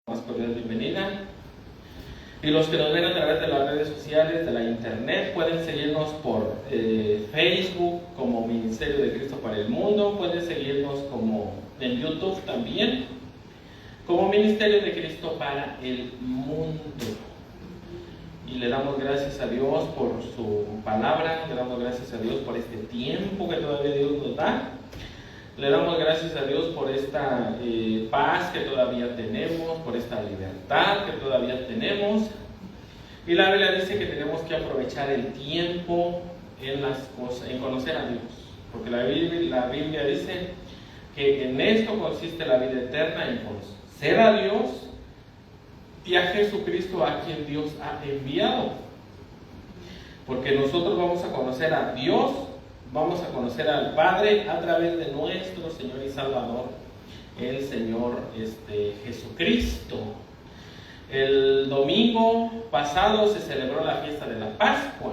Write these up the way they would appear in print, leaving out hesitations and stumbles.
Más cordial bienvenida. Y los que nos ven a través de las redes sociales, de la internet, pueden seguirnos por Facebook como Ministerio de Cristo para el Mundo, pueden seguirnos como en YouTube también, como Ministerio de Cristo para el Mundo. Y le damos gracias a Dios por su palabra, le damos gracias a Dios por este tiempo que todavía Dios nos da. Le damos gracias a Dios por esta paz que todavía tenemos, por esta libertad que todavía tenemos. Y la Biblia dice que tenemos que aprovechar el tiempo en las cosas, en conocer a Dios. Porque la Biblia dice que en esto consiste la vida eterna, en conocer a Dios y a Jesucristo, a quien Dios ha enviado. Porque nosotros vamos a conocer a Dios, vamos a conocer al Padre a través de nuestro Señor y Salvador, el Señor Jesucristo. El domingo pasado se celebró la fiesta de la Pascua,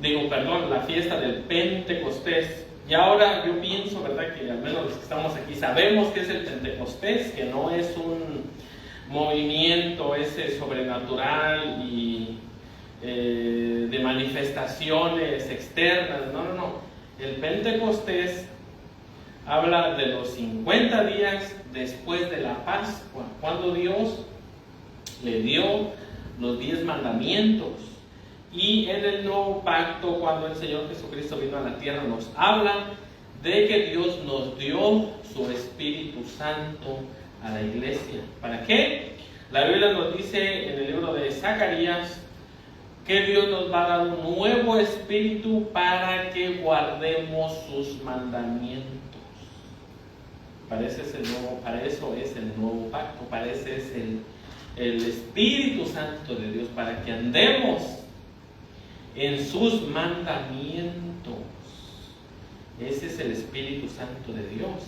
la fiesta del Pentecostés. Y ahora yo pienso, ¿verdad?, que al menos los que estamos aquí sabemos que es el Pentecostés, que no es un movimiento ese sobrenatural y de manifestaciones externas. No. El Pentecostés habla de los 50 días después de la Pascua, cuando Dios le dio los 10 mandamientos. Y en el nuevo pacto, cuando el Señor Jesucristo vino a la tierra, nos habla de que Dios nos dio su Espíritu Santo a la iglesia. ¿Para qué? La Biblia nos dice en el libro de Zacarías que Dios nos va a dar un nuevo espíritu para que guardemos sus mandamientos. Para eso es el nuevo pacto, para eso es el Espíritu Santo de Dios, para que andemos en sus mandamientos. Ese es el Espíritu Santo de Dios.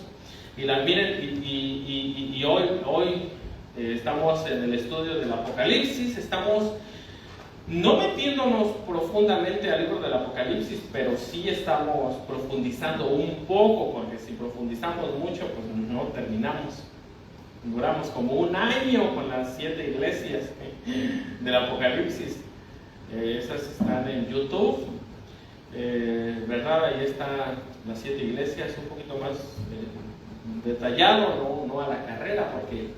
Y hoy estamos en el estudio del Apocalipsis, estamos no metiéndonos profundamente al libro del Apocalipsis, pero sí estamos profundizando un poco, porque si profundizamos mucho, pues no terminamos. Duramos como un año con las 7 iglesias del Apocalipsis. Esas están en YouTube, ¿verdad? Ahí están las 7 iglesias, un poquito más detallado, no a la carrera, porque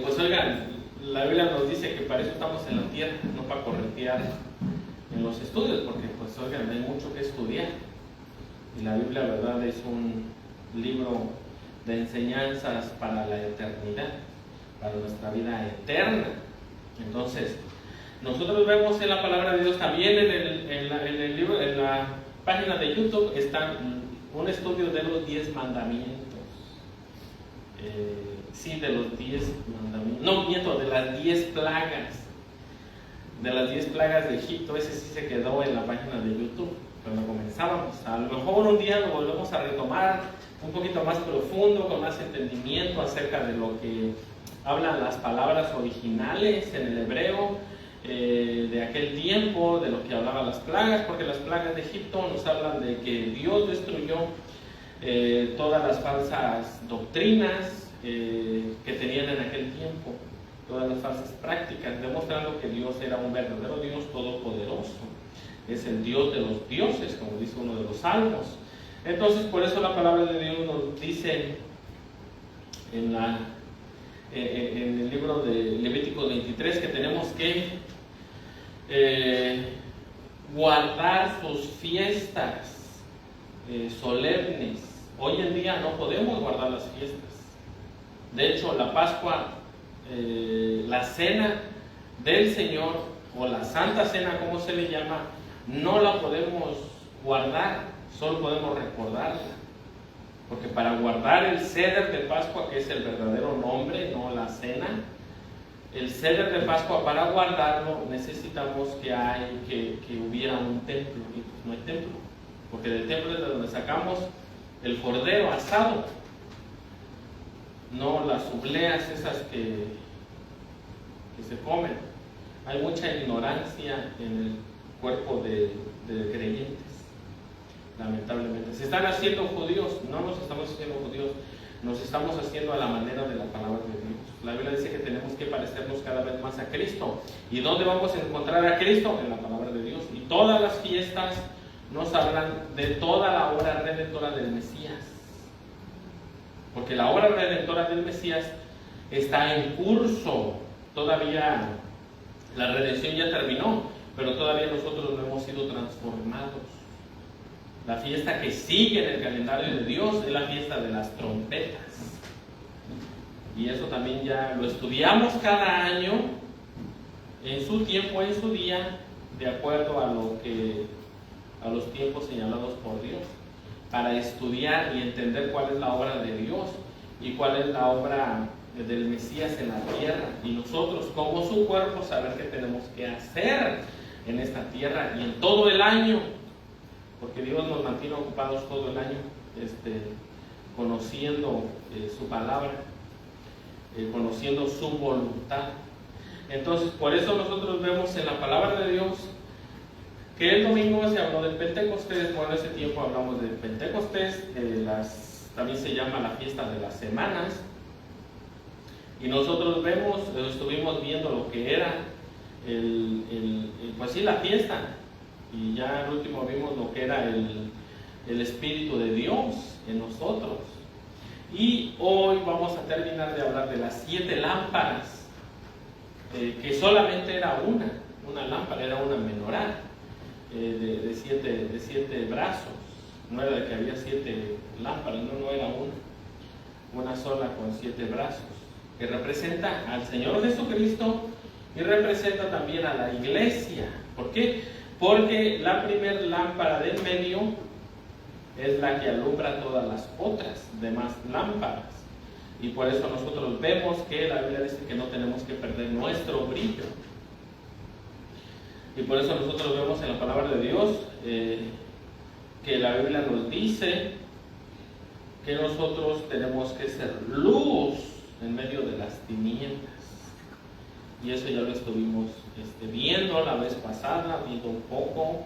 pues oigan, la Biblia nos dice que para eso estamos en la tierra, no para corretear en los estudios, porque pues oigan, hay mucho que estudiar. Y la Biblia, ¿verdad?, es un libro de enseñanzas para la eternidad, para nuestra vida eterna. Entonces, nosotros vemos en la palabra de Dios también en el libro, en la página de YouTube, está un estudio de los 10 mandamientos. De los 10 mandamientos, de las 10 plagas. De las 10 plagas de Egipto, ese sí se quedó en la página de YouTube cuando comenzábamos. A lo mejor un día lo volvemos a retomar un poquito más profundo, con más entendimiento acerca de lo que hablan las palabras originales en el hebreo de aquel tiempo, de lo que hablaban las plagas, porque las plagas de Egipto nos hablan de que Dios destruyó todas las falsas doctrinas que tenían en aquel tiempo, todas las falsas prácticas, demostrando que Dios era un verdadero Dios todopoderoso. Es el Dios de los dioses, como dice uno de los salmos. Entonces, por eso la palabra de Dios nos dice en el libro de Levítico 23 que tenemos que guardar sus fiestas solemnes. Hoy en día no podemos guardar las fiestas. De hecho, la Pascua, la cena del Señor, o la Santa Cena, como se le llama, no la podemos guardar, solo podemos recordarla. Porque para guardar el ceder de Pascua, que es el verdadero nombre, no la cena, el ceder de Pascua, para guardarlo necesitamos que hubiera un templo, y pues no hay templo, porque del templo es de donde sacamos el cordero asado, no las obleas esas que se comen. Hay mucha ignorancia en el cuerpo de creyentes, lamentablemente. Se están haciendo judíos, no nos estamos haciendo judíos, nos estamos haciendo a la manera de la palabra de Dios. parecernos cada vez más a Cristo. ¿Y dónde vamos a encontrar a Cristo? En la palabra de Dios. Y todas las fiestas nos hablan de toda la obra redentora del Mesías. Porque la obra redentora del Mesías está en curso. Todavía la redención ya terminó, pero todavía nosotros no hemos sido transformados. La fiesta que sigue en el calendario de Dios es la fiesta de las trompetas. Y eso también ya lo estudiamos cada año, en su tiempo, en su día, de acuerdo a los tiempos señalados por Dios, para estudiar y entender cuál es la obra de Dios y cuál es la obra del Mesías en la tierra. Y nosotros, como su cuerpo, saber qué tenemos que hacer en esta tierra y en todo el año. Porque Dios nos mantiene ocupados todo el año, conociendo su palabra, conociendo su voluntad. Entonces, por eso nosotros vemos en la palabra de Dios que el domingo se habló del Pentecostés. Bueno, ese tiempo hablamos del Pentecostés, también se llama la fiesta de las semanas. Y nosotros estuvimos viendo lo que era pues sí, la fiesta. Y ya al último vimos lo que era el Espíritu de Dios en nosotros. Y hoy vamos a terminar de hablar de las 7 lámparas, que solamente era una lámpara, era una menorá de 7 brazos. No era de que había 7 lámparas, no era una sola con 7 brazos, que representa al Señor Jesucristo y representa también a la iglesia. ¿Por qué? Porque la primera lámpara del medio es la que alumbra todas las otras demás lámparas. Y por eso nosotros vemos que la Biblia dice que no tenemos que perder nuestro brillo. Y por eso nosotros vemos en la palabra de Dios que la Biblia nos dice que nosotros tenemos que ser luz en medio de las tinieblas. Y eso ya lo estuvimos viendo la vez pasada, viendo un poco,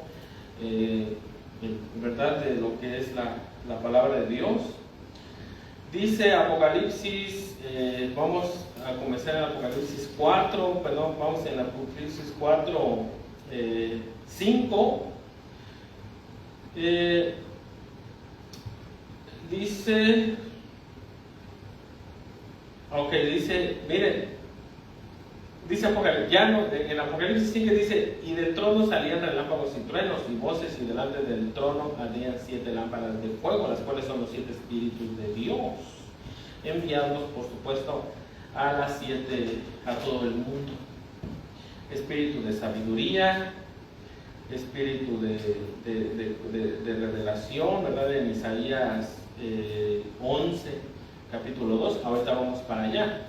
¿verdad?, de lo que es la palabra de Dios. Dice Apocalipsis, vamos a comenzar en Apocalipsis 4, vamos en Apocalipsis 4, 5. Dice, miren, dice Apocalipsis, en Apocalipsis 5 dice: y del trono salían relámpagos y truenos y voces, y delante del trono había 7 lámparas de fuego, las cuales son los 7 espíritus de Dios, enviados por supuesto a todo el mundo. Espíritu de sabiduría, espíritu de revelación, ¿verdad? En Isaías 11, capítulo 2, ahorita vamos para allá.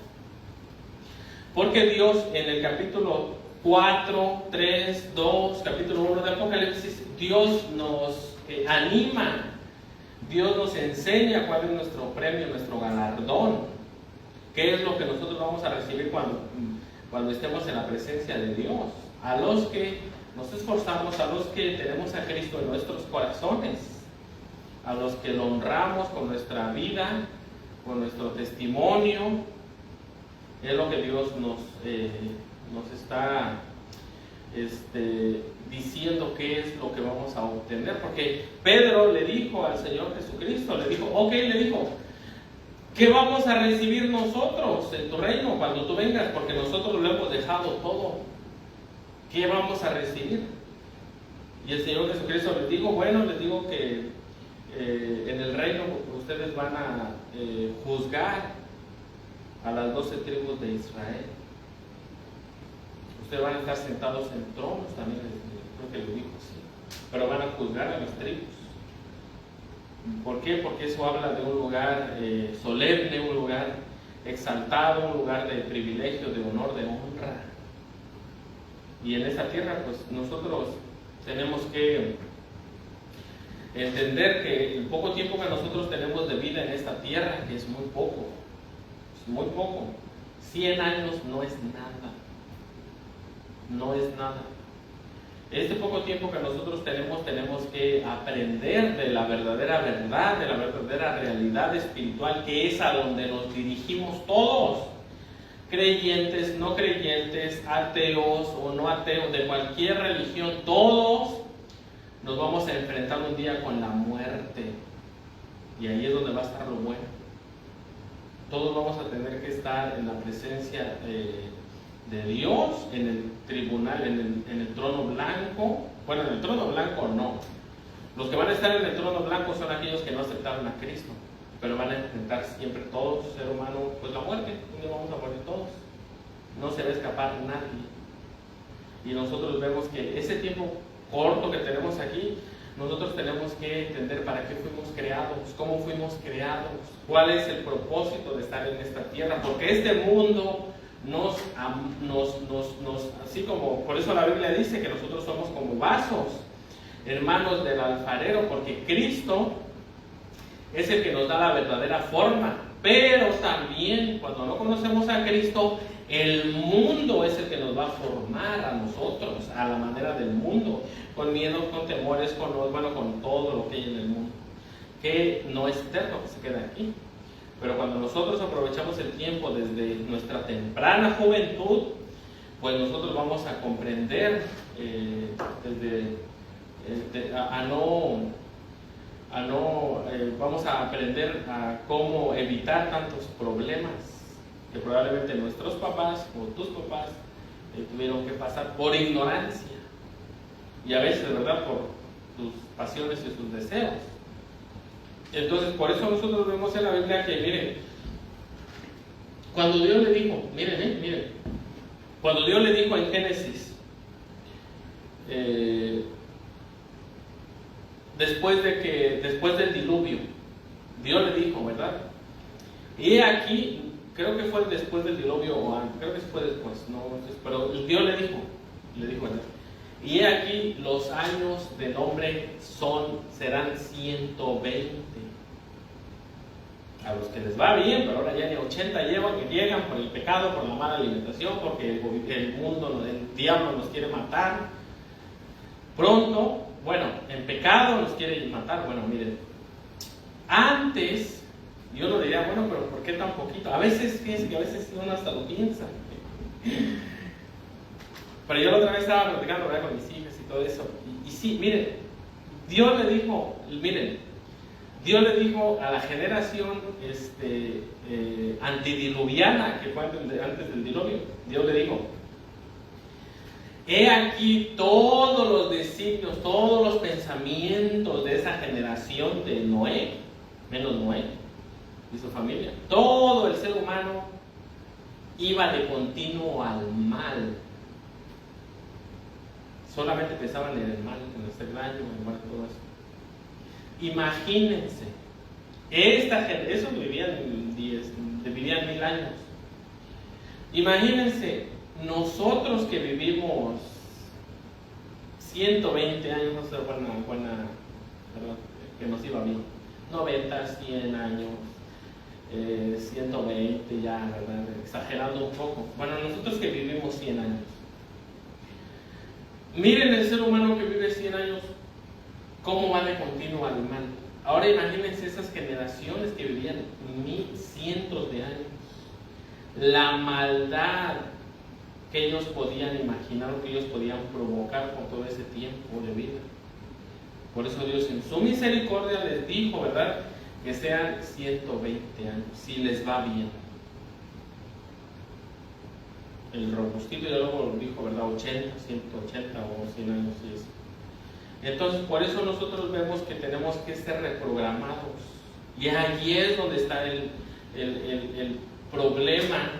Porque Dios en el capítulo 4, 3, 2, capítulo 1 de Apocalipsis, Dios nos anima, Dios nos enseña cuál es nuestro premio, nuestro galardón, qué es lo que nosotros vamos a recibir cuando estemos en la presencia de Dios. A los que nos esforzamos, a los que tenemos a Cristo en nuestros corazones, a los que lo honramos con nuestra vida, con nuestro testimonio. Es lo que Dios nos está diciendo qué es lo que vamos a obtener. Porque Pedro le dijo al Señor Jesucristo, le dijo, ¿qué vamos a recibir nosotros en tu reino cuando tú vengas? Porque nosotros lo hemos dejado todo. ¿Qué vamos a recibir? Y el Señor Jesucristo les digo que en el reino ustedes van a juzgar a las 12 tribus de Israel. Ustedes van a estar sentados en tronos, también creo que lo dijo así, pero van a juzgar a las tribus. ¿Por qué? Porque eso habla de un lugar solemne, un lugar exaltado, un lugar de privilegio, de honor, de honra. Y en esta tierra, pues nosotros tenemos que entender que el poco tiempo que nosotros tenemos de vida en esta tierra, que es muy poco, 100 años no es nada. Este poco tiempo que nosotros tenemos que aprender de la verdadera verdad, de la verdadera realidad espiritual, que es a donde nos dirigimos todos. creyentes, no creyentes, ateos o no ateos, de cualquier religión, todos nos vamos a enfrentar un día con la muerte. Y ahí es donde va a estar lo bueno. Todos vamos a tener que estar en la presencia de Dios, en el tribunal, en el trono blanco. Bueno, en el trono blanco no. Los que van a estar en el trono blanco son aquellos que no aceptaron a Cristo, pero van a enfrentar siempre todos, ser humano, pues la muerte. ¿Dónde vamos a morir todos? No se va a escapar nadie. Y nosotros vemos que ese tiempo corto que tenemos aquí, nosotros tenemos que entender para qué fuimos creados, cómo fuimos creados, cuál es el propósito de estar en esta tierra, porque este mundo así como, por eso la Biblia dice que nosotros somos como vasos, hermanos del alfarero, porque Cristo es el que nos da la verdadera forma, pero también cuando no conocemos a Cristo, el mundo es el que nos va a formar a nosotros, a la manera del mundo, con miedos, con temores, con todo lo que hay en el mundo, que no es eterno, que se queda aquí. Pero cuando nosotros aprovechamos el tiempo desde nuestra temprana juventud, pues nosotros vamos a comprender vamos a aprender a cómo evitar tantos problemas que probablemente nuestros papás o tus papás tuvieron que pasar por ignorancia y a veces, ¿verdad?, por sus pasiones y sus deseos. Entonces, por eso nosotros vemos en la Biblia que, miren, cuando Dios le dijo, miren, cuando Dios le dijo en Génesis, después del diluvio, Dios le dijo, ¿verdad? Y aquí, creo que fue después del diluvio o antes, creo que fue después, no sé, pero Dios le dijo, ¿verdad? Y aquí los años del hombre serán 120. A los que les va bien, pero ahora ya ni 80 llegan por el pecado, por la mala alimentación, porque el mundo, el diablo nos quiere matar. Pronto, en pecado nos quiere matar. Miren, antes, yo lo diría, pero ¿por qué tan poquito? A veces, fíjense que a veces uno hasta lo piensa. Pero yo la otra vez estaba platicando, ¿verdad?, con mis hijas y todo eso. Y sí, miren, Dios le dijo a la generación antidiluviana, que fue antes del diluvio, Dios le dijo, he aquí todos los designios, todos los pensamientos de esa generación de Noé, menos Noé y su familia, todo el ser humano iba de continuo al mal. Solamente pensaban en el mal, en hacer daño, en todo eso. Imagínense, esos vivían 1000 años. Imagínense, nosotros que vivimos 120 años, no sé, ¿verdad?, que nos iba bien, 90, 100 años, 120 ya, ¿verdad?, exagerando un poco. Nosotros que vivimos 100 años. Miren el ser humano que vive 100 años, cómo va de continuo al mal. Ahora imagínense esas generaciones que vivían cientos de años. La maldad que ellos podían imaginar o que ellos podían provocar por todo ese tiempo de vida. Por eso Dios en su misericordia les dijo, ¿verdad?, que sean 120 años, si les va bien. El robustito ya luego dijo, ¿verdad?, 80, 180 o 100 años y eso. Entonces, por eso nosotros vemos que tenemos que ser reprogramados. Y allí es donde está el problema,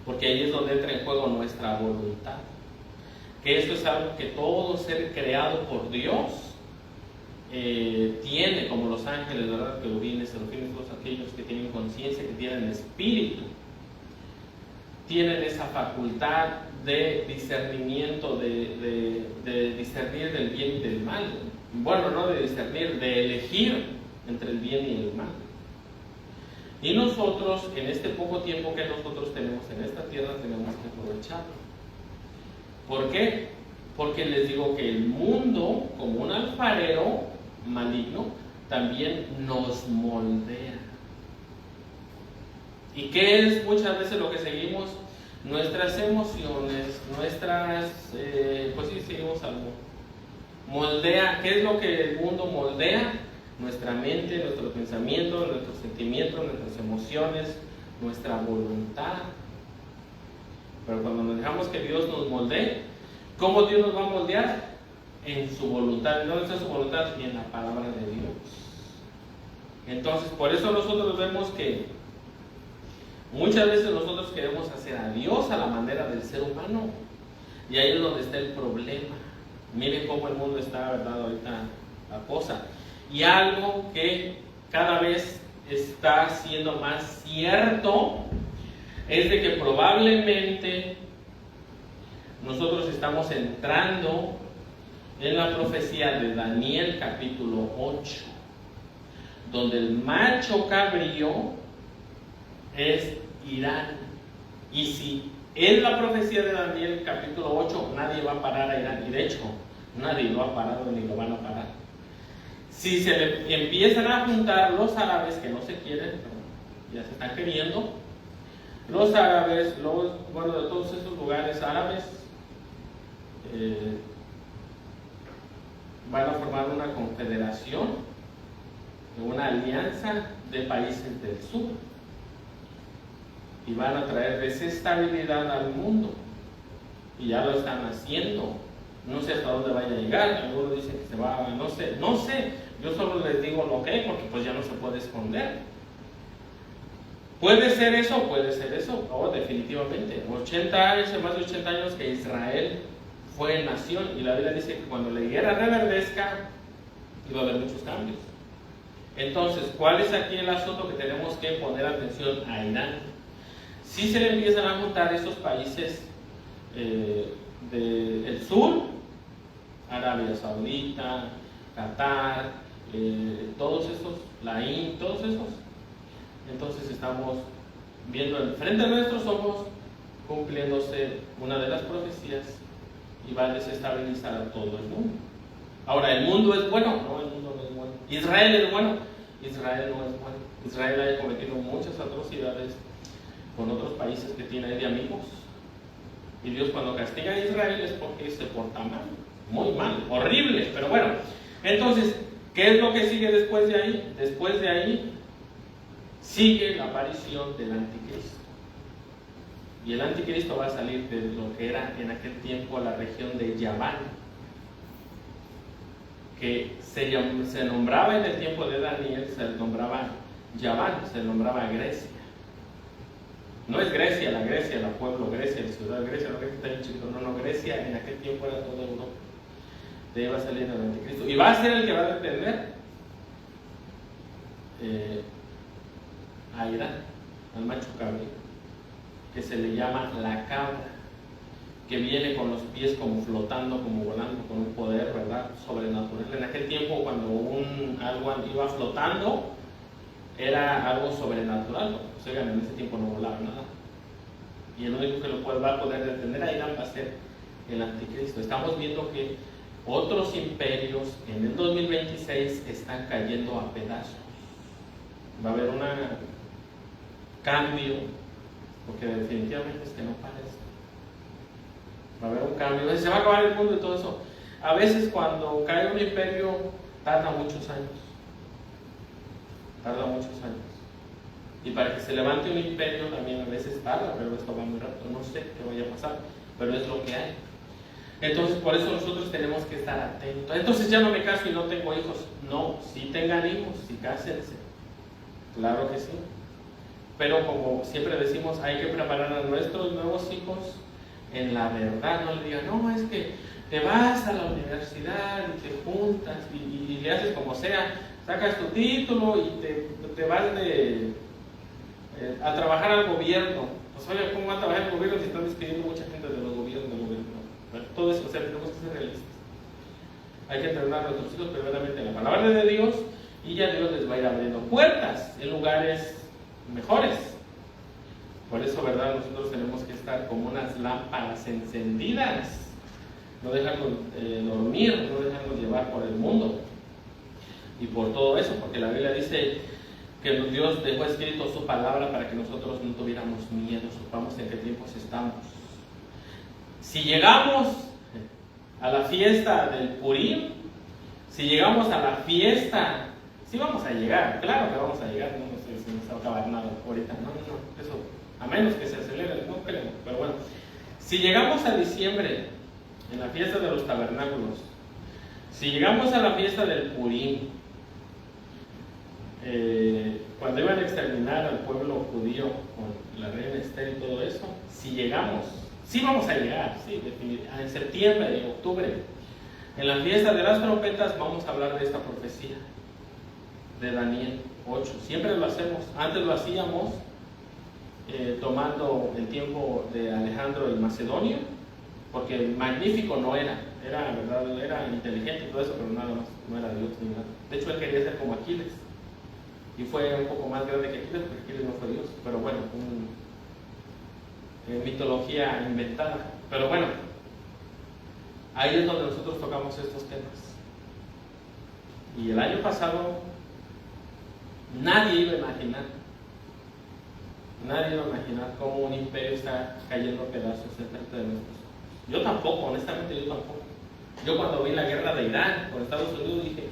porque ahí es donde entra en juego nuestra voluntad. Que esto es algo que todo ser creado por Dios tiene, como los ángeles, ¿verdad?, querubines, serafines, todos aquellos que tienen conciencia, que tienen espíritu, tienen esa facultad de discernimiento, de discernir del bien y del mal. No de discernir, de elegir entre el bien y el mal. Y nosotros, en este poco tiempo que nosotros tenemos en esta tierra, tenemos que aprovecharlo. ¿Por qué? Porque les digo que el mundo, como un alfarero maligno, también nos moldea. ¿Y qué es muchas veces lo que seguimos? Nuestras emociones, pues sí, seguimos algo. Moldea, ¿qué es lo que el mundo moldea? Nuestra mente, nuestros pensamientos, nuestros sentimientos, nuestras emociones, nuestra voluntad. Pero cuando nos dejamos que Dios nos moldee, ¿cómo Dios nos va a moldear? En su voluntad. ¿Dónde está su voluntad? Y en la palabra de Dios. Entonces, por eso nosotros vemos que muchas veces nosotros queremos hacer a Dios a la manera del ser humano. Y ahí es donde está el problema. Miren cómo el mundo está, ¿verdad? Ahorita la cosa. Y algo que cada vez está siendo más cierto es de que probablemente nosotros estamos entrando en la profecía de Daniel capítulo 8, donde el macho cabrío es Irán. Y si es la profecía de Daniel capítulo 8, nadie va a parar a Irán. Y de hecho, nadie lo ha parado ni lo van a parar. Si se le empiezan a juntar los árabes que no se quieren, ya se están queriendo, los árabes, de todos esos lugares árabes, van a formar una confederación, una alianza de países del sur, y van a traer desestabilidad al mundo, y ya lo están haciendo. No sé hasta dónde vaya a llegar, algunos dicen que se va, no sé, yo solo les digo lo que hay, porque pues ya no se puede esconder. ¿Puede ser eso? Puede ser eso, definitivamente. 80 años, más de 80 años que Israel fue nación, y la Biblia dice que cuando la guerra reverdezca, iba a haber muchos cambios. Entonces, ¿cuál es aquí el asunto que tenemos que poner atención a Irán? Si se le empiezan a juntar esos países del sur, Arabia Saudita, Qatar, todos esos, la India, todos esos, entonces estamos viendo enfrente de nuestros ojos cumpliéndose una de las profecías y va a desestabilizar a todo el mundo. Ahora, ¿el mundo es bueno? No, el mundo no es bueno. ¿Israel es bueno? Israel no es bueno. Israel ha cometido muchas atrocidades con otros países que tiene ahí de amigos. Y Dios cuando castiga a Israel es porque se porta mal, muy mal, horrible, pero bueno. Entonces, ¿qué es lo que sigue después de ahí? Después de ahí sigue la aparición del anticristo. Y el anticristo va a salir de lo que era en aquel tiempo la región de Yaván, que se nombraba en el tiempo de Daniel, se nombraba Yaván, se nombraba Grecia. No es Grecia, la pueblo, Grecia, la ciudad de Grecia, no que está bien chiquito, no, Grecia en aquel tiempo era toda Europa. De ahí va a salir el anticristo. Y va a ser el que va a detener a Irán, al macho cabrío, que se le llama la cabra, que viene con los pies como flotando, como volando, con un poder, ¿verdad?, sobrenatural. En aquel tiempo, cuando algo iba flotando, era algo sobrenatural. Pues, oigan, en ese tiempo no volaba nada. Y el único que lo va a poder detener a Irán va a ser el anticristo. Estamos viendo que otros imperios en el 2026 están cayendo a pedazos. Va a haber un cambio, porque definitivamente es que no parece. Va a haber un cambio, se va a acabar el mundo y todo eso. A veces cuando cae un imperio tarda muchos años. Y para que se levante un imperio también a veces tarda, pero esto va muy rápido. No sé qué vaya a pasar, pero es lo que hay. Entonces, por eso nosotros tenemos que estar atentos. Entonces, ya no me caso y no tengo hijos. No, sí tengan hijos, sí cásense. Claro que sí. Pero como siempre decimos, hay que preparar a nuestros nuevos hijos en la verdad. No le digan, no, es que te vas a la universidad y te juntas y le haces como sea, sacas tu título y te vas a trabajar al gobierno. Pues oye, ¿cómo va a trabajar el gobierno si están despidiendo mucha gente de los gobiernos? Bueno, todo eso, o sea, tenemos que ser realistas. Hay que entrenar a nuestros hijos primeramente en la palabra de Dios, y ya Dios les va a ir abriendo puertas en lugares mejores. Por eso, ¿verdad? Nosotros tenemos que estar como unas lámparas encendidas, no dejarnos dormir, no dejarnos llevar por el mundo y por todo eso, porque la Biblia dice que Dios dejó escrito su palabra para que nosotros no tuviéramos miedo, sepamos en qué tiempos estamos. Si llegamos a la fiesta del Purim, si llegamos a la fiesta, sí vamos a llegar, claro que vamos a llegar, no sé si nos va a acabar nada ahorita, no, eso, a menos que se acelere, no creo, pero bueno. Si llegamos a diciembre, en la fiesta de los tabernáculos, si llegamos a la fiesta del Purim, cuando iban a exterminar al pueblo judío con la reina Esther y todo eso, si llegamos, sí vamos a llegar, sí, en septiembre y octubre, en la fiesta de las trompetas vamos a hablar de esta profecía de Daniel 8. Siempre lo hacemos, antes lo hacíamos tomando el tiempo de Alejandro el Macedonio, porque magnífico no era, ¿verdad? Era inteligente y todo eso, pero nada más, no era Dios ni nada. De hecho, él quería ser como Aquiles, y fue un poco más grande que Aquiles, porque Aquiles no fue Dios, pero bueno, mitología inventada. Pero bueno, ahí es donde nosotros tocamos estos temas. Y el año pasado nadie iba a imaginar cómo un imperio está cayendo a pedazos enfrente de nosotros. Yo tampoco, honestamente yo tampoco. Yo cuando vi la guerra de Irán con Estados Unidos dije,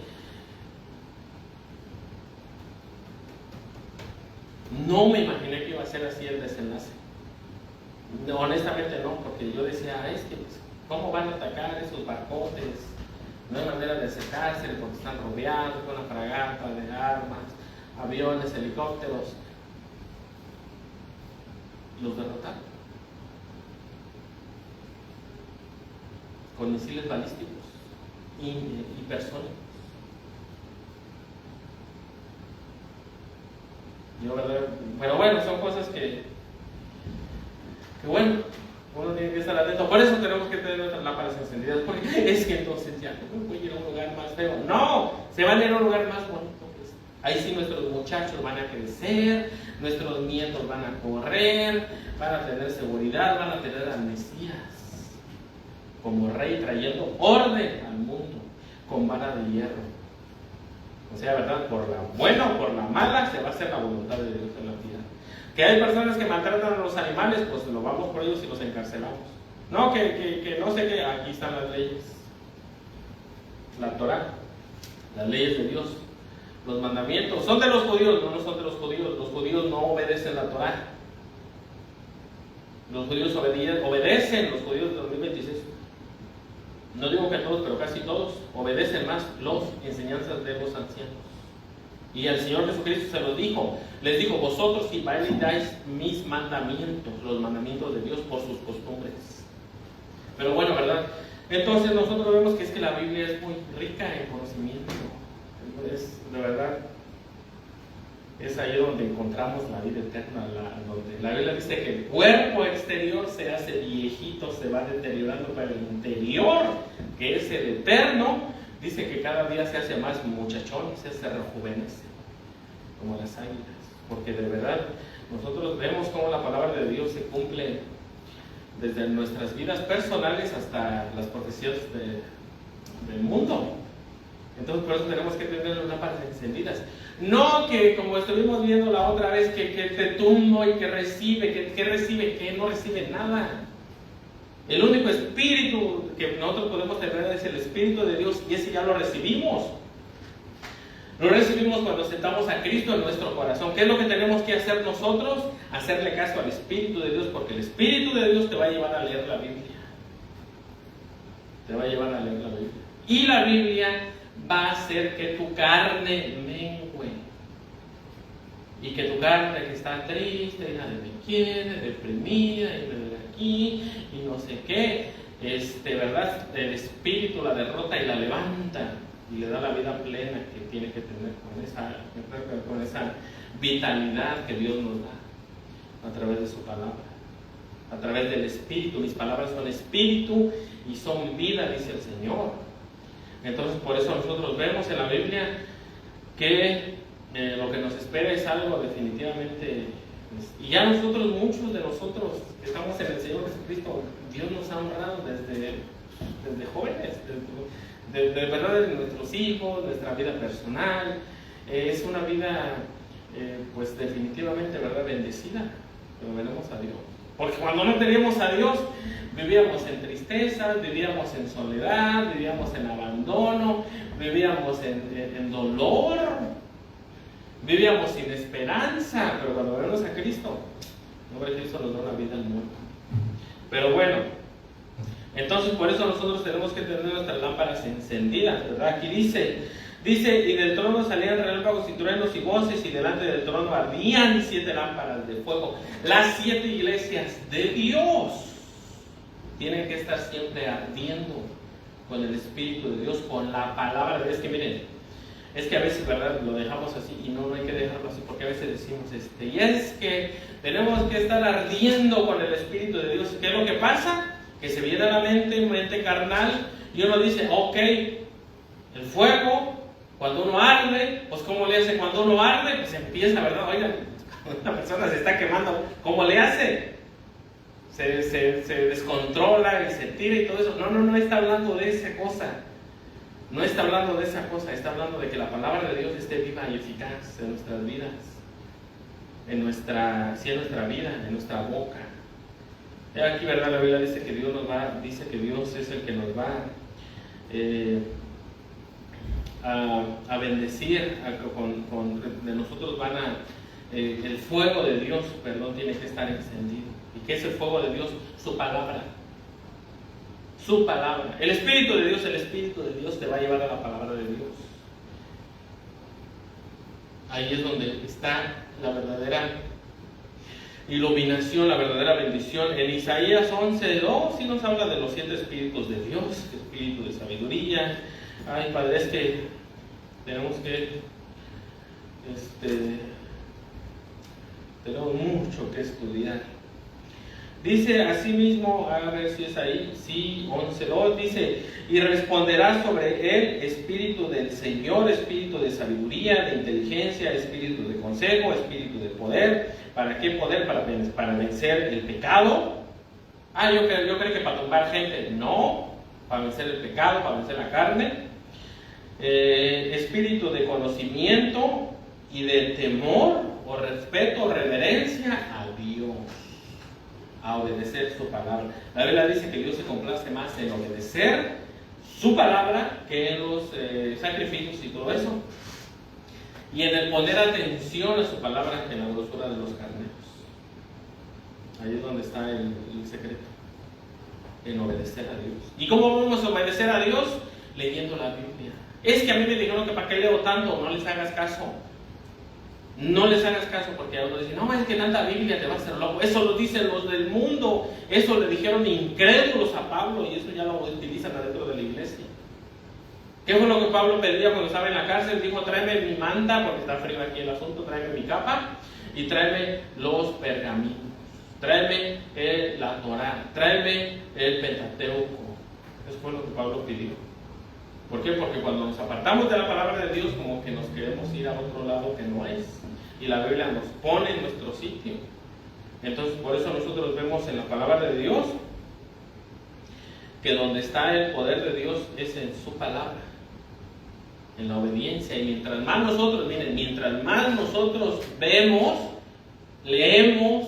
no me imaginé que iba a ser así el desenlace. No, honestamente no, porque yo decía, es que pues, ¿cómo van a atacar esos barcotes? No hay manera de acercarse porque están rodeados con una fragata de armas, aviones, helicópteros. Los derrotaron con misiles balísticos hipersónicos. Pero bueno, son cosas que bueno, uno tiene que estar atento. Por eso tenemos que tener nuestras lámparas encendidas, porque es que entonces ya no voy a ir a un lugar más feo. No, se van a ir a un lugar más bonito. Pues. Ahí sí nuestros muchachos van a crecer, nuestros nietos van a correr, van a tener seguridad, van a tener al Mesías como rey trayendo orden al mundo con vara de hierro. O sea, ¿verdad? Por la buena o por la mala se va a hacer la voluntad de Dios en la tierra. Que hay personas que maltratan a los animales, pues lo vamos por ellos y los encarcelamos. No, que no sé qué, aquí están las leyes. La Torá, las leyes de Dios, los mandamientos. ¿Son de los judíos? No son de los judíos. Los judíos no obedecen la Torá. Los judíos obedecen, los judíos de 2026. No digo que todos, pero casi todos obedecen más las enseñanzas de los ancianos. Y el Señor Jesucristo se los dijo, les dijo, vosotros invalidáis mis mandamientos, los mandamientos de Dios por sus costumbres. Pero bueno, ¿verdad? Entonces nosotros vemos que es que la Biblia es muy rica en conocimiento. Entonces, de verdad, es ahí donde encontramos la vida eterna, donde la Biblia dice que el cuerpo exterior se hace viejito, se va deteriorando, pero el interior, que es el eterno, dice que cada día se hace más muchachón, se rejuvenece, como las águilas. Porque de verdad, nosotros vemos cómo la palabra de Dios se cumple desde nuestras vidas personales hasta las profecías del mundo. Entonces, por eso tenemos que tener las lámparas encendidas. No que, como estuvimos viendo la otra vez, que te tumbo y que recibe, que no recibe nada. El único espíritu que nosotros podemos tener es el Espíritu de Dios, y ese ya lo recibimos. Lo recibimos cuando aceptamos a Cristo en nuestro corazón. ¿Qué es lo que tenemos que hacer nosotros? Hacerle caso al Espíritu de Dios, porque el Espíritu de Dios te va a llevar a leer la Biblia. Te va a llevar a leer la Biblia. Y la Biblia va a hacer que tu carne mengue. Y que tu carne que está triste, y nadie me quiere, deprimida, y me duele aquí, y no sé qué, ¿verdad? El Espíritu la derrota y la levanta, y le da la vida plena que tiene que tener con esa vitalidad que Dios nos da a través de su palabra, a través del Espíritu. Mis palabras son Espíritu y son vida, dice el Señor. Entonces, por eso nosotros vemos en la Biblia que lo que nos espera es algo definitivamente, y ya nosotros, muchos de nosotros que estamos en el Señor Jesucristo, Dios nos ha honrado desde jóvenes, de verdad, de nuestros hijos, nuestra vida personal. Es una vida pues definitivamente, ¿verdad?, bendecida, pero veremos a Dios. Porque cuando no teníamos a Dios, vivíamos en tristeza, vivíamos en soledad, vivíamos en abandono, vivíamos en dolor, vivíamos sin esperanza. Pero cuando venimos a Cristo, Cristo nos da una vida nueva. Pero bueno, entonces por eso nosotros tenemos que tener nuestras lámparas encendidas, ¿verdad? Aquí dice, y del trono salían relámpagos y truenos y voces, y delante del trono ardían 7 lámparas de fuego. Las 7 iglesias de Dios tienen que estar siempre ardiendo con el Espíritu de Dios, con la palabra de Dios. Que miren, es que a veces, ¿verdad?, lo dejamos así, y no hay que dejarlo así, porque a veces decimos, y es que tenemos que estar ardiendo con el Espíritu de Dios. ¿Qué es lo que pasa? Que se viene a la mente carnal, y uno dice, ok, el fuego, cuando uno arde, pues ¿cómo le hace cuando uno arde? Pues empieza, ¿verdad? Oigan, una persona se está quemando, ¿cómo le hace? Se descontrola y se tira y todo eso. No está hablando de esa cosa. No está hablando de esa cosa, está hablando de que la palabra de Dios esté viva y eficaz en nuestras vidas, en nuestra vida, en nuestra boca. Aquí, ¿verdad?, la Biblia dice que Dios es el que nos va a bendecir, de nosotros el fuego de Dios, tiene que estar encendido. ¿Y qué es el fuego de Dios? Su palabra. Su palabra. El Espíritu de Dios te va a llevar a la palabra de Dios. Ahí es donde está la verdadera iluminación, la verdadera bendición. En Isaías 11:2 sí nos habla de los 7 espíritus de Dios, espíritu de sabiduría. Ay, Padre, es que tenemos mucho que estudiar. Dice así mismo, a ver si es ahí, sí, 11:2, dice, y responderá sobre él espíritu del Señor, espíritu de sabiduría, de inteligencia, espíritu de consejo, espíritu de poder. ¿Para qué poder? Para vencer el pecado. Yo creo que para tumbar gente. No, para vencer el pecado, para vencer la carne. Espíritu de conocimiento y de temor o respeto o reverencia a Dios, a obedecer su palabra. La Biblia dice que Dios se complace más en obedecer su palabra que en los sacrificios y todo eso, y en el poner atención a su palabra que en la grosura de los carneros. Ahí es donde está el secreto, en obedecer a Dios. ¿Y cómo vamos a obedecer a Dios? Leyendo la Biblia. Es que a mí me dijeron que para qué leo tanto. No les hagas caso. No les hagas caso, porque a uno dice, no, es que tanta Biblia te va a hacer loco. Eso lo dicen los del mundo. Eso le dijeron incrédulos a Pablo, y eso ya lo utilizan adentro de la iglesia. ¿Qué fue lo que Pablo pedía cuando estaba en la cárcel? Dijo, tráeme mi manta, porque está frío aquí el asunto, tráeme mi capa, y tráeme los pergaminos, tráeme la Torá, tráeme el Pentateuco. Eso fue lo que Pablo pidió. ¿Por qué? Porque cuando nos apartamos de la palabra de Dios, como que nos queremos ir a otro lado que no es, y la Biblia nos pone en nuestro sitio. Entonces, por eso nosotros vemos en la palabra de Dios que donde está el poder de Dios es en su palabra, en la obediencia. Y mientras más nosotros vemos, leemos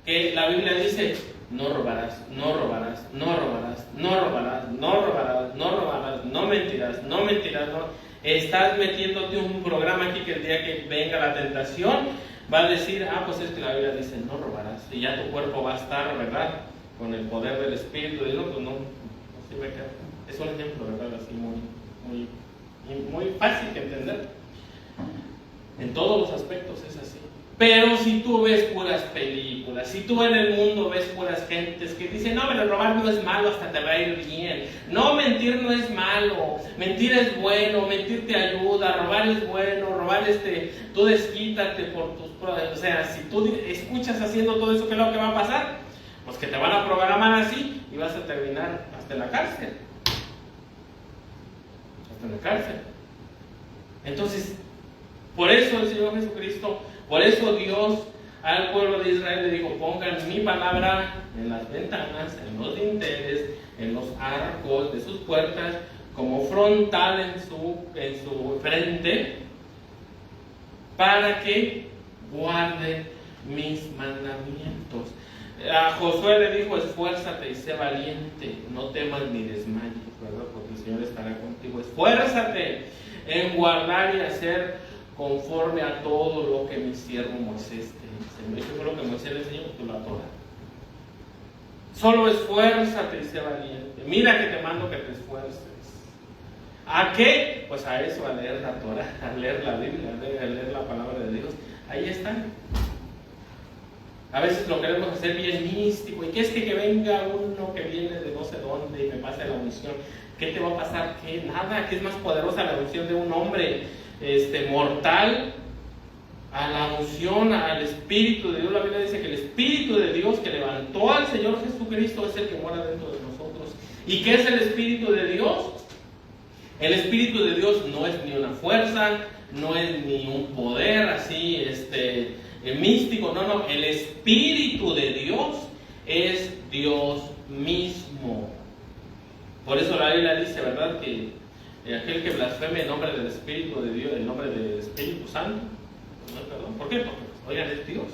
que la Biblia dice, no robarás, no robarás, no robarás, no robarás, no robarás, no robarás, no mentirás, no mentirás, no. Estás metiéndote un programa aquí que el día que venga la tentación va a decir, pues es que la Biblia dice no robarás, y ya tu cuerpo va a estar, ¿verdad?, con el poder del Espíritu de Dios. Pues no sirve que. Es un ejemplo, ¿verdad?, así muy fácil de entender. En todos los aspectos es así. Pero si tú ves puras películas, si tú en el mundo ves puras gentes que dicen, no, pero robar no es malo, hasta te va a ir bien. No, mentir no es malo, mentir es bueno, mentir te ayuda, robar es bueno, robar tú desquítate por tus pruebas. O sea, si tú escuchas haciendo todo eso, ¿qué es lo que va a pasar? Pues que te van a programar así y vas a terminar hasta en la cárcel. Hasta en la cárcel. Entonces, por eso el Señor Jesucristo, por eso Dios al pueblo de Israel le dijo, pongan mi palabra en las ventanas, en los dinteles, en los arcos de sus puertas, como frontal en su frente, para que guarden mis mandamientos. A Josué le dijo, esfuérzate y sé valiente, no temas ni desmayes, ¿verdad? Porque el Señor estará contigo. Esfuérzate en guardar y hacer conforme a todo lo que mi siervo Moisés te dice. ¿Qué fue lo que Moisés le enseñó? Tú la Torah. Solo esfuérzate y sé valiente. Mira que te mando que te esfuerces. ¿A qué? Pues a eso, a leer la Torah, a leer la Biblia, a leer la palabra de Dios. Ahí está. A veces lo queremos hacer bien místico. ¿Y qué es que venga uno que viene de no sé dónde y me pase la unción? ¿Qué te va a pasar? ¿Qué? Nada, que es más poderosa la unción de un hombre mortal a la unción, al Espíritu de Dios. La Biblia dice que el Espíritu de Dios que levantó al Señor Jesucristo es el que mora dentro de nosotros. ¿Y qué es el Espíritu de Dios? El Espíritu de Dios no es ni una fuerza, no es ni un poder así, místico, no, el Espíritu de Dios es Dios mismo. Por eso la Biblia dice, ¿verdad?, que aquel que blasfeme el nombre del Espíritu de Dios, el nombre del Espíritu Santo, no, perdón. ¿Por qué? Porque, oigan, es Dios.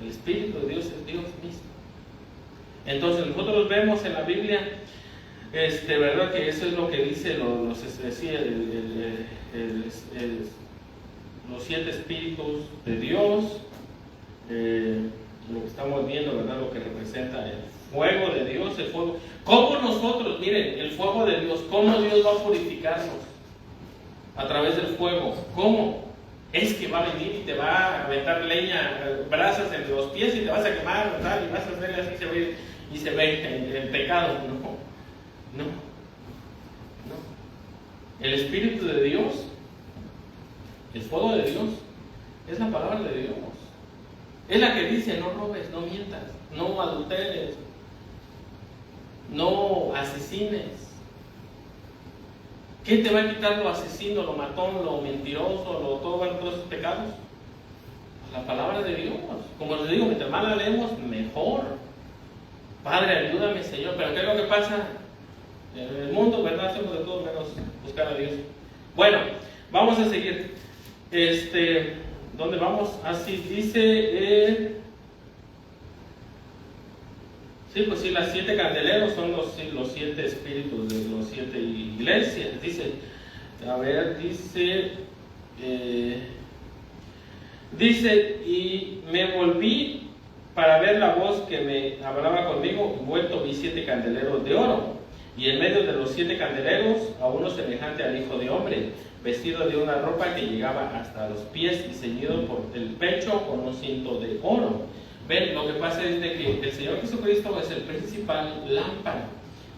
El Espíritu de Dios es Dios mismo. Entonces nosotros vemos en la Biblia, ¿verdad?, que eso es lo que dice los 7 espíritus de Dios, lo que estamos viendo, ¿verdad?, lo que representa el fuego de Dios, el fuego. ¿Cómo nosotros, miren, el fuego de Dios, cómo Dios va a purificarnos? A través del fuego. ¿Cómo? Es que va a venir y te va a aventar leña, brasas en los pies y te vas a quemar, ¿verdad?, y vas a hacerle así y se ve el pecado. No. El Espíritu de Dios, el fuego de Dios, es la palabra de Dios. Es la que dice, no robes, no mientas, no adulteres, no asesines. ¿Qué te va a quitar lo asesino, lo matón, lo mentiroso, todos esos pecados? La palabra de Dios. Como les digo, mientras más la leemos, mejor. Padre, ayúdame, Señor. Pero ¿qué es lo que pasa? En el mundo, ¿verdad? Hacemos de todo menos buscar a Dios. Bueno, vamos a seguir. ¿Dónde vamos? Así dice. Sí, pues sí, las 7 candeleros son los 7 espíritus de los 7 iglesias. Dice, y me volví para ver la voz que me hablaba conmigo, y vuelto vi 7 candeleros de oro, y en medio de los 7 candeleros a uno semejante al Hijo de Hombre, vestido de una ropa que llegaba hasta los pies y ceñido por el pecho con un cinto de oro. Ven, lo que pasa es de que el Señor Jesucristo es el principal lámpara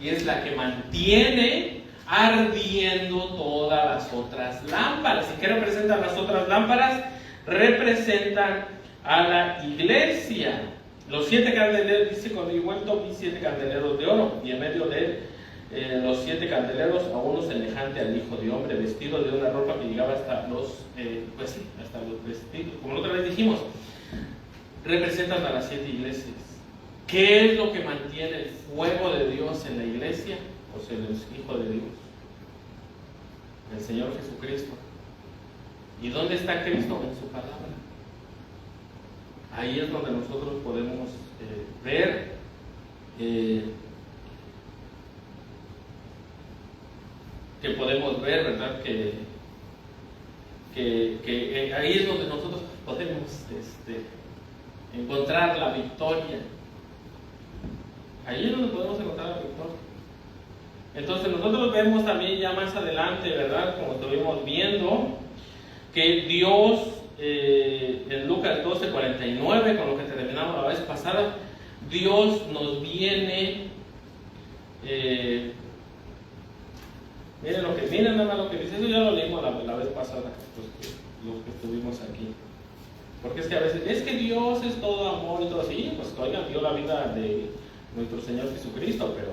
y es la que mantiene ardiendo todas las otras lámparas. ¿Y qué representan las otras lámparas? Representan a la iglesia. Los 7 candeleros, dice, cuando yo vuelto vi 7 candeleros de oro, y en medio de los 7 candeleros a uno semejante al Hijo de Hombre, vestido de una ropa que llegaba hasta los vestidos, como la otra vez dijimos. Representan a las 7 iglesias. ¿Qué es lo que mantiene el fuego de Dios en la iglesia? Pues el Hijo de Dios, el Señor Jesucristo. ¿Y dónde está Cristo? En su palabra. Ahí es donde nosotros podemos ver ¿verdad? Que ahí es donde nosotros podemos encontrar la victoria. Ahí es donde podemos encontrar la victoria. Entonces nosotros vemos también ya más adelante, ¿verdad?, como estuvimos viendo, que Dios, en Lucas 12:49, con lo que terminamos la vez pasada, Dios nos viene, miren nada más lo que dice. Eso ya lo leímos la vez pasada, pues, los que estuvimos aquí. Porque es que a veces, es que Dios es todo amor y todo así. Pues oigan, dio la vida de nuestro Señor Jesucristo, pero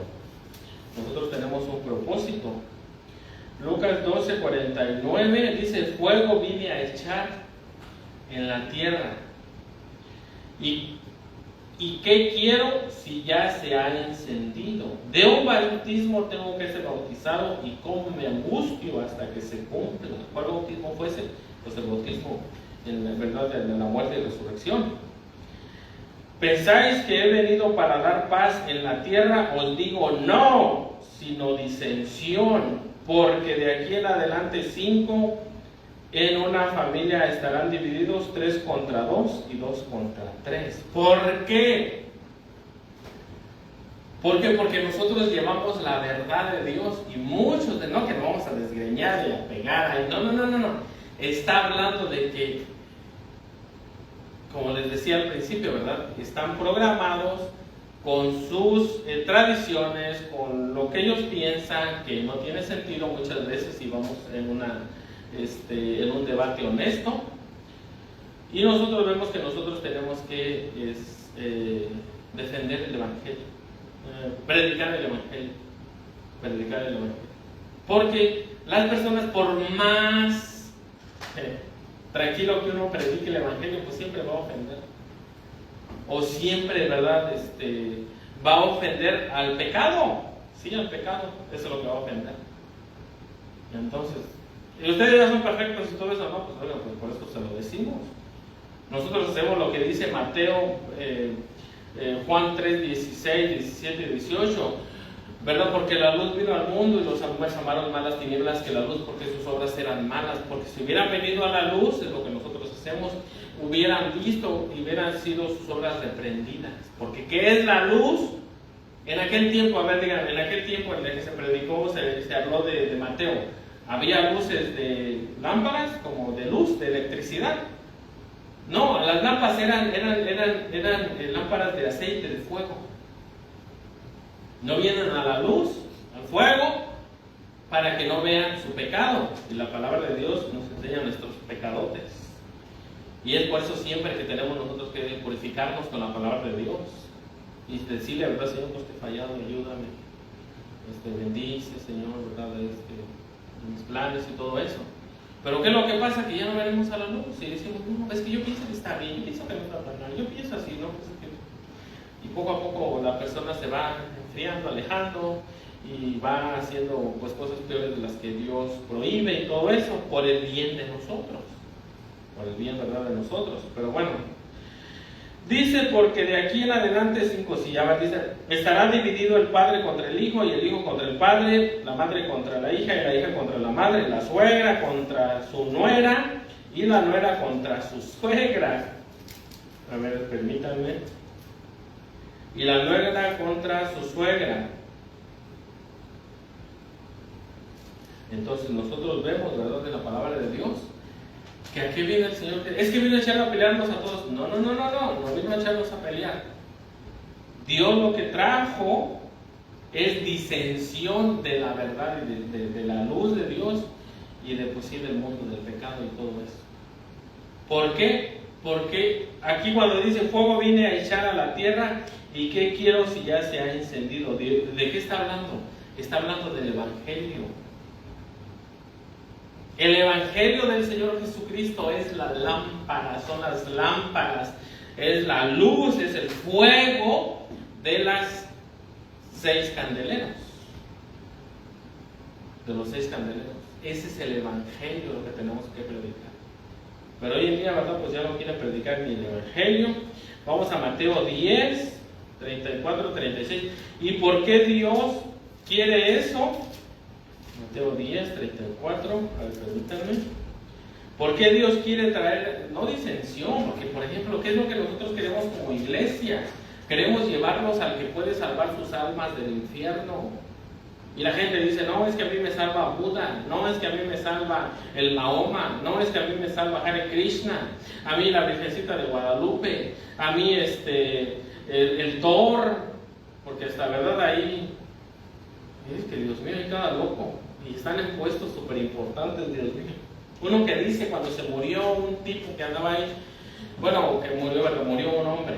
nosotros tenemos un propósito. Lucas 12:49 dice, el fuego vine a echar en la tierra. ¿Y qué quiero si ya se ha encendido? De un bautismo tengo que ser bautizado, y cómo me angustio hasta que se cumpla. ¿Cuál bautismo fue ese? Pues el bautismo en la verdad de la muerte y resurrección. ¿Pensáis que he venido para dar paz en la tierra? Os digo no, sino disensión, porque de aquí en adelante 5 en una familia estarán divididos, 3 contra 2 y 2 contra 3. ¿Por qué? ¿Por qué? Porque nosotros llevamos la verdad de Dios y muchos de no que nos vamos a desgreñar y a pegar ahí. No. Está hablando de que, como les decía al principio, ¿verdad? Están programados con sus tradiciones, con lo que ellos piensan que no tiene sentido muchas veces, y vamos en un debate honesto. Y nosotros vemos que nosotros tenemos que defender el Evangelio, predicar el Evangelio. Porque las personas, por más tranquilo que uno predique el Evangelio, pues siempre va a ofender. O siempre, ¿verdad? Va a ofender al pecado. Sí, al pecado. Eso es lo que va a ofender. Entonces, ¿y ustedes ya son perfectos y todo eso? No, pues oigan, pues por eso se lo decimos. Nosotros hacemos lo que dice Mateo, Juan 3, 16, 17 y 18, ¿verdad? Porque la luz vino al mundo y los hombres amaron más las tinieblas que la luz, porque sus obras eran malas. Porque si hubieran venido a la luz, es lo que nosotros hacemos, hubieran visto y hubieran sido sus obras reprendidas. Porque ¿qué es la luz? En aquel tiempo, a ver, digan, en aquel tiempo en el que se predicó, se habló de Mateo, había luces de lámparas, como de luz, de electricidad. No, las lámparas eran lámparas de aceite, de fuego. No vienen a la luz, al fuego, para que no vean su pecado. Y la palabra de Dios nos enseña nuestros pecadotes. Y es por eso siempre que tenemos nosotros que purificarnos con la palabra de Dios. Y decirle, ¿verdad, Señor? Pues te he fallado, ayúdame. Bendice, Señor, ¿verdad? Mis planes y todo eso. Pero ¿qué es lo que pasa? Que ya no veremos a la luz y decimos, no, es que yo pienso que está bien, yo pienso que no está tan mal, yo pienso así, ¿no? Y poco a poco la persona se va enfriando, alejando y va haciendo pues cosas peores de las que Dios prohíbe y todo eso por el bien de nosotros, por el bien, ¿verdad?, de nosotros. Pero bueno, dice, porque de aquí en adelante 5 sillas, dice, estará dividido el padre contra el hijo y el hijo contra el padre, la madre contra la hija y la hija contra la madre, la suegra contra su nuera y la nuera contra su suegra. A ver, permítanme. Y la nuera contra su suegra. Entonces nosotros vemos, ¿verdad?, de la palabra de Dios, que aquí viene el Señor, es que vino a echarnos a pelearnos a todos. No vino a echarnos a pelear. Dios lo que trajo es disensión de la verdad y de la luz de Dios y de pues sí del mundo, del pecado y todo eso. ¿Por qué? Porque aquí cuando dice fuego vine a echar a la tierra, ¿y qué quiero si ya se ha encendido? ¿De qué está hablando? Está hablando del Evangelio. El Evangelio del Señor Jesucristo es la lámpara, son las lámparas, es la luz, es el fuego de las 6 candeleros. De los 6 candeleros. Ese es el Evangelio lo que tenemos que predicar. Pero hoy en día, ¿verdad? Pues ya no quieren predicar ni el Evangelio. Vamos a Mateo 10, 34, 36. ¿Y por qué Dios quiere eso? Mateo 10, 34, a ver, permítanme. ¿Por qué Dios quiere traer, no disensión? Porque, por ejemplo, ¿qué es lo que nosotros queremos como iglesia? Queremos llevarlos al que puede salvar sus almas del infierno. Y la gente dice, no, es que a mí me salva Buda, no, es que a mí me salva el Mahoma, no, es que a mí me salva Hare Krishna, a mí la Virgencita de Guadalupe, a mí el Thor, porque hasta verdad ahí, es que Dios mío, hay cada loco. Y están en puestos súper importantes, Dios mío. Uno que dice cuando se murió un tipo que andaba ahí, bueno, que murió un hombre,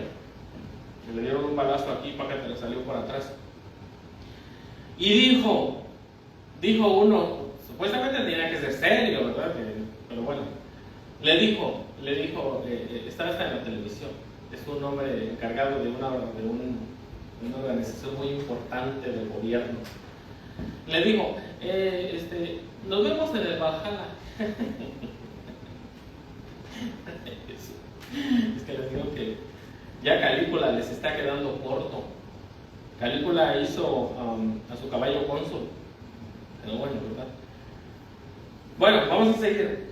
que le dieron un balazo aquí para que le salió por atrás. Y dijo uno, supuestamente tenía que ser serio, ¿verdad? Pero bueno, le dijo, está en la televisión, es un hombre encargado de una organización muy importante del gobierno. Le dijo, nos vemos en el Valhalla. Es que les digo que ya Calígula les está quedando corto. Calígula hizo a su caballo cónsul. Pero bueno, ¿verdad? Bueno, vamos a seguir.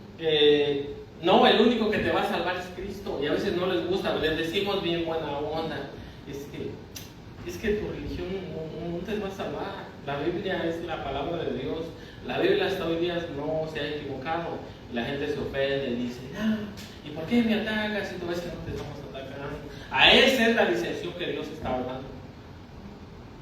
No, el único que te va a salvar es Cristo. Y a veces no les gusta, les decimos bien buena onda. Es que tu religión no te va a salvar. La Biblia es la palabra de Dios. La Biblia hasta hoy día no se ha equivocado. Y la gente se ofende y dice, ¿y por qué me atacas si tú ves que no te estamos atacando? A esa es la dissensión que Dios está hablando.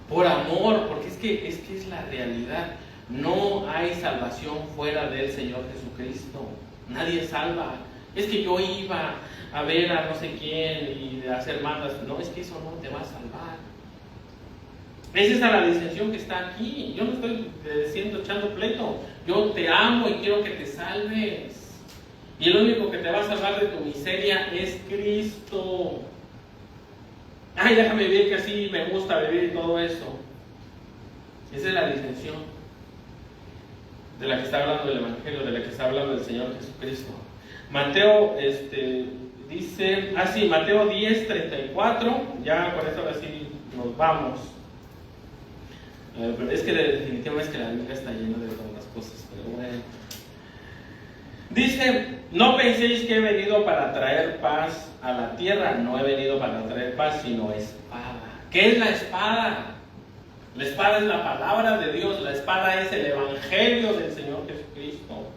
Por amor, porque es que es la realidad. No hay salvación fuera del Señor Jesucristo. Nadie salva. Es que yo iba a ver a no sé quién y a hacer mandas. No, es que eso no te va a salvar. Esa es la distinción que está aquí. Yo no estoy echando pleito. Yo te amo y quiero que te salves. Y el único que te va a salvar de tu miseria es Cristo. Ay, déjame vivir que así me gusta vivir y todo eso. Esa es la distinción de la que está hablando el Evangelio, de la que está hablando el Señor Jesucristo. Mateo dice, Mateo 10:34, ya con eso ahora sí nos vamos. Pero es que definitivamente es que la Biblia está llena de todas las cosas, pero bueno. Dice, no penséis que he venido para traer paz a la tierra. No he venido para traer paz, sino espada. ¿Qué es la espada? La espada es la palabra de Dios, la espada es el Evangelio del Señor Jesucristo.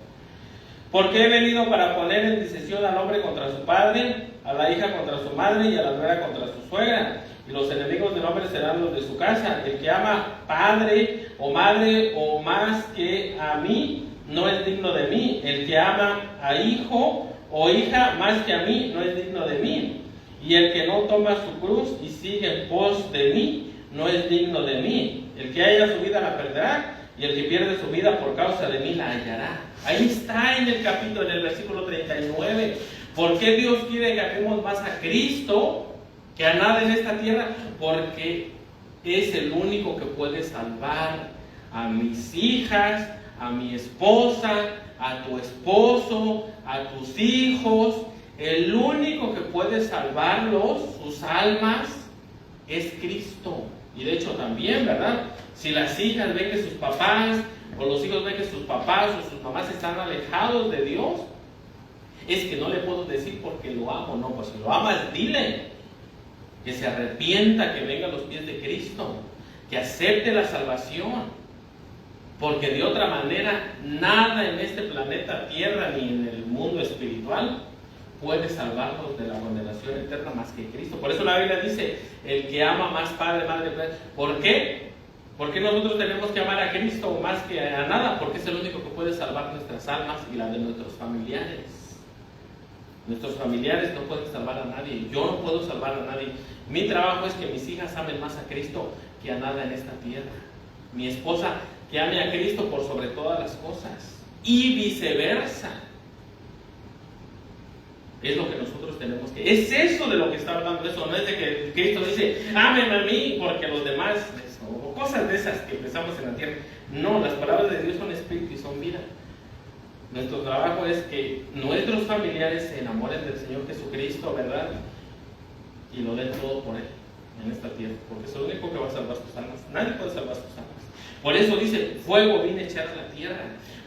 Porque he venido para poner en disesión al hombre contra su padre, a la hija contra su madre y a la nuera contra su suegra. Y los enemigos del hombre serán los de su casa. El que ama padre o madre o más que a mí, no es digno de mí. El que ama a hijo o hija más que a mí, no es digno de mí. Y el que no toma su cruz y sigue en pos de mí, no es digno de mí. El que haya su vida la perderá, y el que pierde su vida por causa de mí la hallará. Ahí está en el versículo 39. ¿Por qué Dios quiere que amemos más a Cristo que a nada en esta tierra? Porque es el único que puede salvar a mis hijas, a mi esposa, a tu esposo, a tus hijos. El único que puede salvarlos, sus almas, es Cristo. Y de hecho también, ¿verdad? Si las hijas ven que sus papás o los hijos ven que sus papás o sus mamás están alejados de Dios, es que no le puedo decir porque lo amo. No, pues si lo amas, dile que se arrepienta, que venga a los pies de Cristo, que acepte la salvación, porque de otra manera nada en este planeta Tierra ni en el mundo espiritual puede salvarnos de la condenación eterna más que Cristo. Por eso la Biblia dice, el que ama más padre, madre, padre. ¿Por qué? Porque nosotros tenemos que amar a Cristo más que a nada, porque es el único que puede salvar nuestras almas y la de nuestros familiares. Nuestros familiares no pueden salvar a nadie, yo no puedo salvar a nadie. Mi trabajo es que mis hijas amen más a Cristo que a nada en esta tierra. Mi esposa que ame a Cristo por sobre todas las cosas, y viceversa. Es lo que nosotros tenemos que... Es eso de lo que está hablando eso. No es de que Cristo dice, ámenme a mí porque los demás... O cosas de esas que pensamos en la tierra. No, las palabras de Dios son espíritu y son vida. Nuestro trabajo es que nuestros familiares se enamoren del Señor Jesucristo, ¿verdad? Y lo den todo por Él en esta tierra. Porque es el único que va a salvar sus almas. Nadie puede salvar sus almas. Por eso dice, fuego vine a echar a la tierra.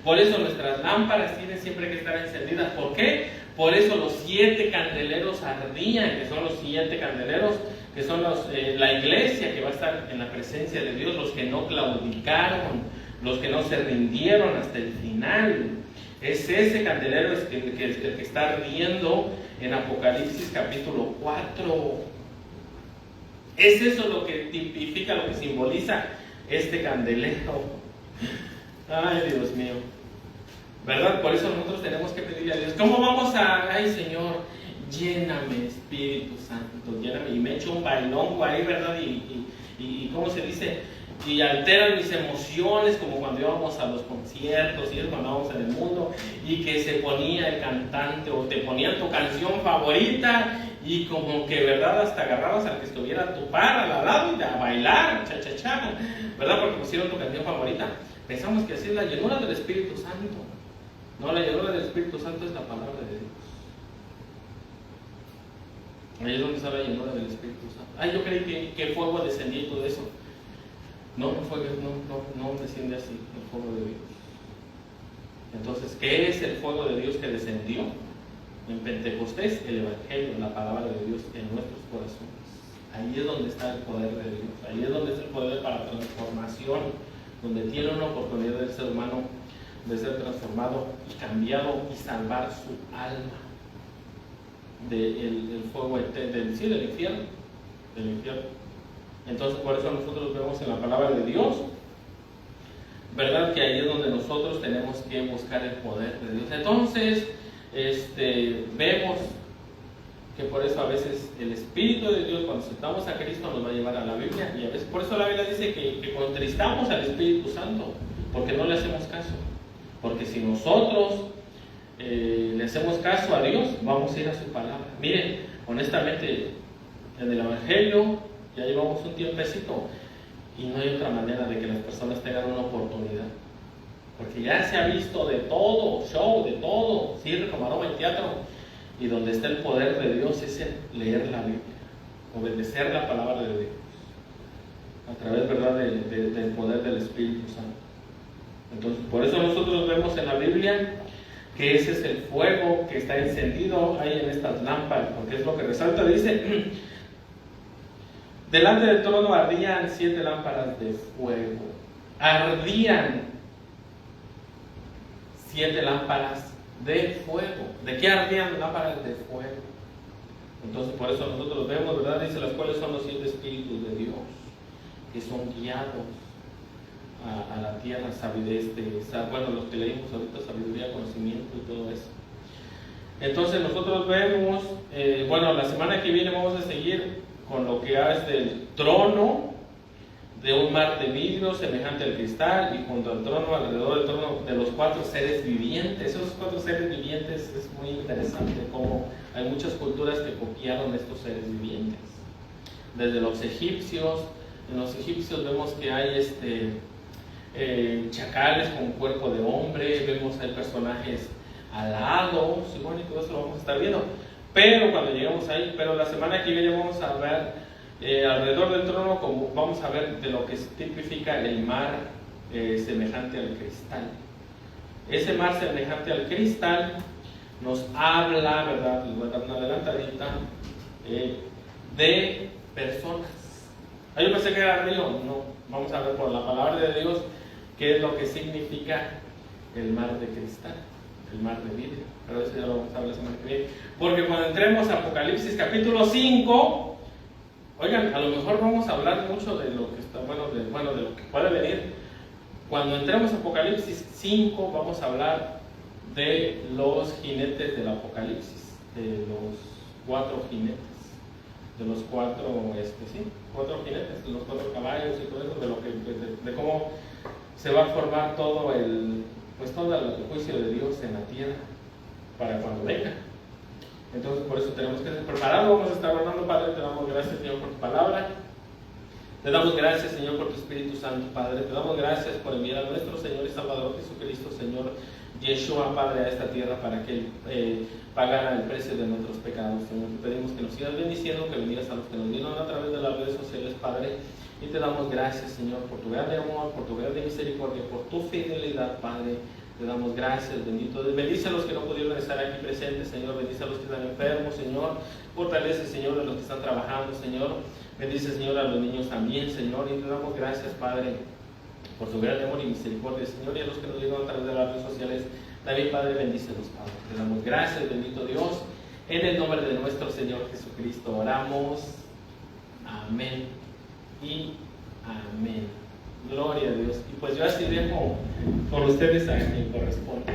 Por eso nuestras lámparas tienen siempre que estar encendidas. ¿Por qué? Por eso los 7 candeleros ardían, que son los 7 candeleros, que son la iglesia que va a estar en la presencia de Dios, los que no claudicaron, los que no se rindieron hasta el final. Es ese candelero el que está ardiendo en Apocalipsis capítulo 4. Es eso lo que tipifica, lo que simboliza este candelero. Ay, Dios mío. ¿Verdad? Por eso nosotros tenemos que pedirle a Dios, ¿cómo vamos ay Señor, lléname Espíritu Santo, lléname? Y me echo un bailongo ahí, ¿verdad? Y ¿cómo se dice? Y alteran mis emociones, como cuando íbamos a los conciertos y es cuando íbamos en el mundo, y que se ponía el cantante o te ponían tu canción favorita y como que, ¿verdad? Hasta agarrabas al que estuviera a tu par, al lado y a bailar, cha, ¿verdad? Porque pusieron tu canción favorita. Pensamos que así es la llenura del Espíritu Santo. No, la llenura del Espíritu Santo es la palabra de Dios. Ahí es donde está la llenura del Espíritu Santo. Ay, yo creí que el fuego descendía y todo eso. No, no desciende así el fuego de Dios. Entonces, ¿qué es el fuego de Dios que descendió en Pentecostés? El Evangelio, la palabra de Dios en nuestros corazones. Ahí es donde está el poder de Dios. Ahí es donde está el poder para transformación, donde tiene una oportunidad del ser humano de ser transformado y cambiado y salvar su alma del fuego del infierno. Entonces, por eso nosotros vemos en la palabra de Dios, ¿verdad? Que ahí es donde nosotros tenemos que buscar el poder de Dios. Entonces, vemos que por eso a veces el Espíritu de Dios, cuando aceptamos a Cristo, nos va a llevar a la Biblia, y a veces por eso la Biblia dice que contristamos al Espíritu Santo, porque no le hacemos caso. Porque si nosotros le hacemos caso a Dios, vamos a ir a su palabra. Miren, honestamente, en el Evangelio ya llevamos un tiempecito y no hay otra manera de que las personas tengan una oportunidad. Porque ya se ha visto de todo, show, de todo, circo, como aroma en teatro. Y donde está el poder de Dios es en leer la Biblia, obedecer la palabra de Dios, a través, ¿verdad?, del poder del Espíritu Santo. Entonces, por eso nosotros vemos en la Biblia que ese es el fuego que está encendido ahí en estas lámparas, porque es lo que resalta. Dice, delante del trono ardían 7 lámparas de fuego. Ardían 7 lámparas de fuego. ¿De qué ardían lámparas de fuego? Entonces, por eso nosotros vemos, ¿verdad? Dice, las cuales son los 7 espíritus de Dios, que son guiados a la tierra, bueno, los que leímos ahorita, sabiduría, conocimiento y todo eso. Entonces nosotros vemos, bueno, la semana que viene vamos a seguir con lo que es del trono, de un mar de vidrio semejante al cristal, y junto al trono, alrededor del trono, de los 4 seres vivientes. Esos 4 seres vivientes es muy interesante, como hay muchas culturas que copiaron estos seres vivientes. Desde los egipcios, en los egipcios vemos que hay chacales con cuerpo de hombre, vemos hay personajes alados, y bueno, y todo eso lo vamos a estar viendo. Pero cuando llegamos ahí, pero la semana que viene vamos a ver alrededor del trono, como vamos a ver de lo que tipifica el mar semejante al cristal. Ese mar semejante al cristal nos habla, ¿verdad?, les voy a dar una adelantadita, de personas. Yo pensé que era río, no, vamos a ver por la palabra de Dios qué es lo que significa el mar de cristal, el mar de vidrio. Pero eso ya lo vamos a ver la semana que viene. Porque cuando entremos a Apocalipsis capítulo 5, oigan, a lo mejor vamos a hablar mucho de lo que está, de lo que puede venir. Cuando entremos a Apocalipsis 5, vamos a hablar de los jinetes del Apocalipsis, de los 4 jinetes, de los 4 jinetes, de los 4 caballos y todo eso, de cómo se va a formar todo el juicio de Dios en la tierra para cuando venga. Entonces, por eso tenemos que estar preparados. Vamos a estar orando. Padre, te damos gracias, Señor, por tu palabra. Te damos gracias, Señor, por tu Espíritu Santo, Padre. Te damos gracias por enviar a nuestro Señor y Salvador Jesucristo, Señor Yeshua, Padre, a esta tierra para que Él pagara el precio de nuestros pecados, Señor. Te pedimos que nos sigas bendiciendo, que bendigas a los que nos vieron a través de las redes sociales, Padre. Y te damos gracias, Señor, por tu grande amor, por tu grande misericordia, por tu fidelidad, Padre. Te damos gracias, bendito. Bendice a los que no pudieron estar aquí presentes, Señor. Bendice a los que están enfermos, Señor. Fortalece, Señor, a los que están trabajando, Señor. Bendice, Señor, a los niños también, Señor. Y te damos gracias, Padre, por tu gran amor y misericordia, Señor. Y a los que nos llegan a través de las redes sociales, también, Padre, bendícelos, Padre. Te damos gracias, bendito Dios. En el nombre de nuestro Señor Jesucristo oramos. Amén y amén. Gloria a Dios. Y pues yo así dejo con ustedes a quien corresponde.